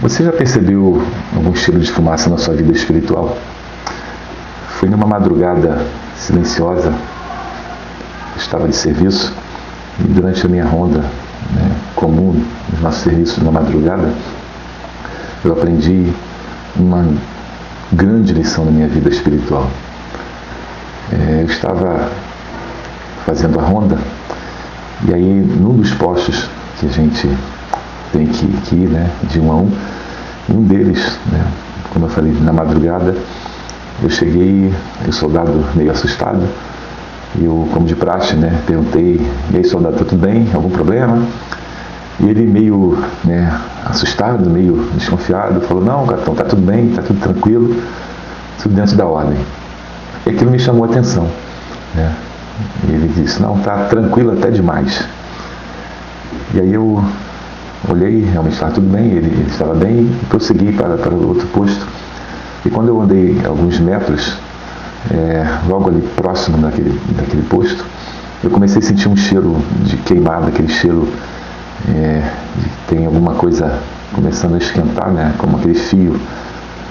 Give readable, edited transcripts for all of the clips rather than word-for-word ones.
Você já percebeu algum cheiro de fumaça na sua vida espiritual? Foi numa madrugada silenciosa, eu estava de serviço, e durante a minha ronda comum nos nossos serviços na madrugada, eu aprendi uma grande lição na minha vida espiritual. Eu estava fazendo a ronda, e aí num dos postos que a gente tem que ir, de um deles, como eu falei, na madrugada, eu cheguei, o soldado meio assustado, e eu, como de praxe, perguntei: e aí, soldado, tá tudo bem? Algum problema? E ele meio assustado, meio desconfiado, falou: não, capitão, tá tudo bem, tá tudo tranquilo, tudo dentro da ordem. E aquilo me chamou a atenção, E ele disse: não, tá tranquilo até demais. E aí eu olhei, realmente estava tudo bem, ele estava bem, e prossegui para o outro posto. E quando eu andei alguns metros, logo ali próximo daquele posto, eu comecei a sentir um cheiro de queimado, aquele cheiro de que tem alguma coisa começando a esquentar, como aquele fio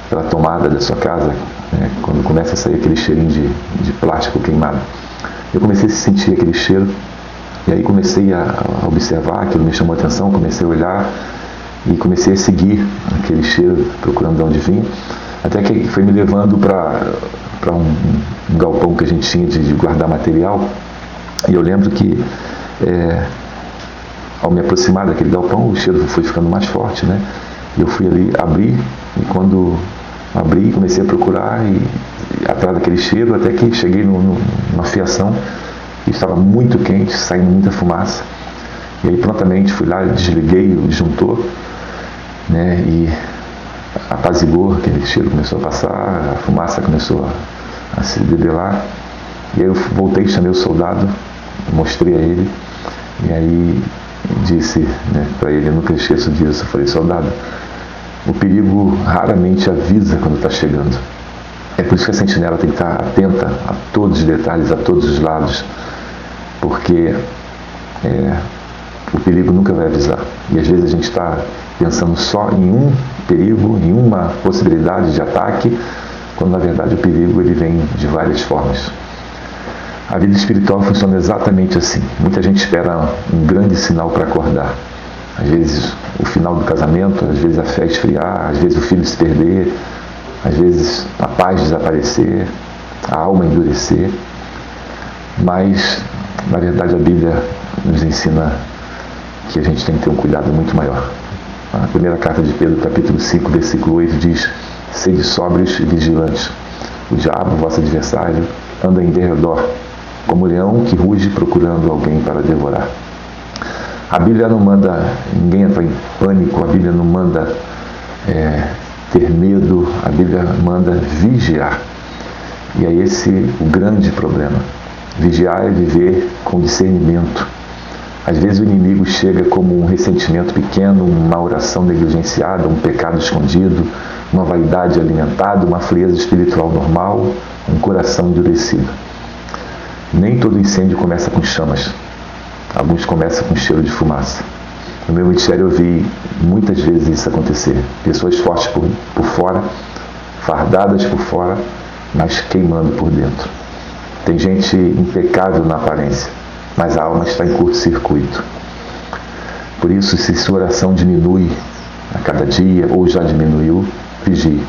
para a tomada da sua casa, quando começa a sair aquele cheirinho de plástico queimado. Eu comecei a sentir aquele cheiro, e aí comecei a observar, aquilo me chamou a atenção, comecei a olhar e comecei a seguir aquele cheiro, procurando de onde vinha, até que foi me levando para um galpão que a gente tinha de guardar material. E eu lembro que ao me aproximar daquele galpão, o cheiro foi ficando mais forte, E eu fui ali abrir, e quando abri, comecei a procurar e atrás daquele cheiro, até que cheguei numa fiação que estava muito quente, saindo muita fumaça. E aí prontamente fui lá, desliguei o disjuntor, e apaziguou, aquele cheiro começou a passar, a fumaça começou a se debelar. E aí eu voltei, chamei o soldado, mostrei a ele, e aí disse para ele, eu nunca esqueço disso, eu falei: soldado, o perigo raramente avisa quando está chegando. É por isso que a sentinela tem que estar atenta a todos os detalhes, a todos os lados, porque o perigo nunca vai avisar. E às vezes a gente está pensando só em um perigo, em uma possibilidade de ataque, quando na verdade o perigo ele vem de várias formas. A vida espiritual funciona exatamente assim. Muita gente espera um grande sinal para acordar. Às vezes o final do casamento, às vezes a fé esfriar, às vezes o filho se perder, às vezes a paz desaparecer, a alma endurecer. Mas, na verdade, a Bíblia nos ensina que a gente tem que ter um cuidado muito maior. A primeira carta de Pedro, capítulo 5, versículo 8, diz: sede sóbrios e vigilantes. O diabo, vosso adversário, anda em derredor, como leão que ruge procurando alguém para devorar. A Bíblia não manda ninguém entrar em pânico, a Bíblia não manda ter medo, a Bíblia manda vigiar. E é esse o grande problema. Vigiar é viver com discernimento. Às vezes o inimigo chega como um ressentimento pequeno, uma oração negligenciada, um pecado escondido, uma vaidade alimentada, uma frieza espiritual normal, um coração endurecido. Nem todo incêndio começa com chamas. Alguns começam com cheiro de fumaça. No meu ministério eu vi muitas vezes isso acontecer. Pessoas fortes por fora, fardadas por fora, mas queimando por dentro. Tem gente impecável na aparência, mas a alma está em curto-circuito. Por isso, se sua oração diminui a cada dia, ou já diminuiu, vigie.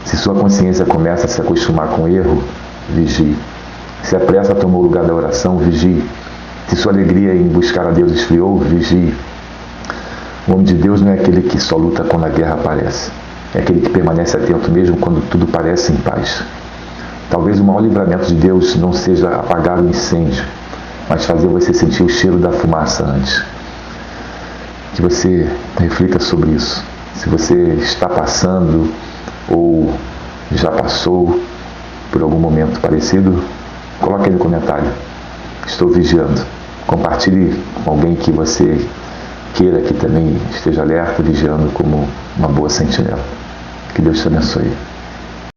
Se sua consciência começa a se acostumar com o erro, vigie. Se a pressa tomou o lugar da oração, vigie. Se sua alegria em buscar a Deus esfriou, vigie. O homem de Deus não é aquele que só luta quando a guerra aparece. É aquele que permanece atento mesmo quando tudo parece em paz. Talvez o maior livramento de Deus não seja apagar o incêndio, mas fazer você sentir o cheiro da fumaça antes. Que você reflita sobre isso. Se você está passando ou já passou por algum momento parecido, coloque aí no comentário: estou vigiando. Compartilhe com alguém que você queira que também esteja alerta, vigiando como uma boa sentinela. Que Deus te abençoe.